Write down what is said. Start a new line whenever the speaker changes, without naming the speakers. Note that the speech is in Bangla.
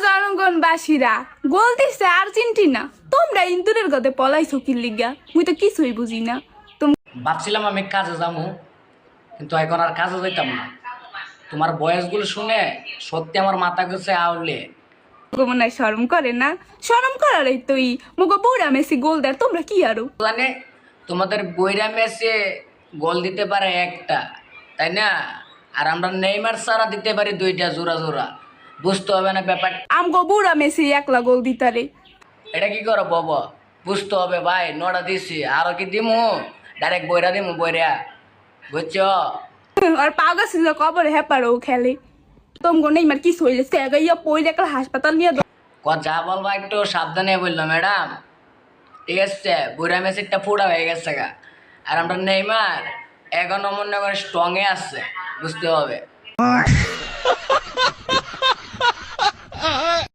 জনগণবাসীরা গোল দিচ্ছে আর্জেন্টিনা, তোমরা ইন্দুরের গদে পলাইছো কি লিগা? মুই তো কিছুই বুঝি না।
ভাবছিলাম আমি কাজে যাবো, কিন্তু এখন আর কাজে যাইতাম না। তোমার বয়সগুলো শুনে সত্যি আমার মাথা গেছে আউলে।
মনে হয় শরম করে না? শরম করার তুই মুগো বুড়া মেসি গোল দেয়, তোমরা কি আরো
জানে তোমাদের বইরা ম্যাচে গোল দিতে পারে একটা, তাই না? আর আমরা নেইমার সারা দিতে পারি দুইটা জোড়া জোড়া। বুঝতে হবে না ব্যাপার?
আমগো বুড়া মেসি একলা গোল দিতারে।
এটা কি করো বাবা? বুঝতে হবে ভাই, নটা দিছি, আরো কি দিমু? ডাইরেক্ট বইরা দিমু, বইরা, বুঝছো?
আর পাগা সিজা কবরে হ্যাপারও খেলে। তোমগো নেইমার কি হইলে সেগাইয়া পইলে একটা হাসপাতাল নিয়ে
যা বলবা একটু সাবধানে বললো ম্যাডাম, ঠিক আছে? বুড়া মেসিরটা ফুড়া হয়ে গেছে গা, আর আমরা নেইমার এখনো মনে করে স্ট্রংয়ে আছে, বুঝতে হবে।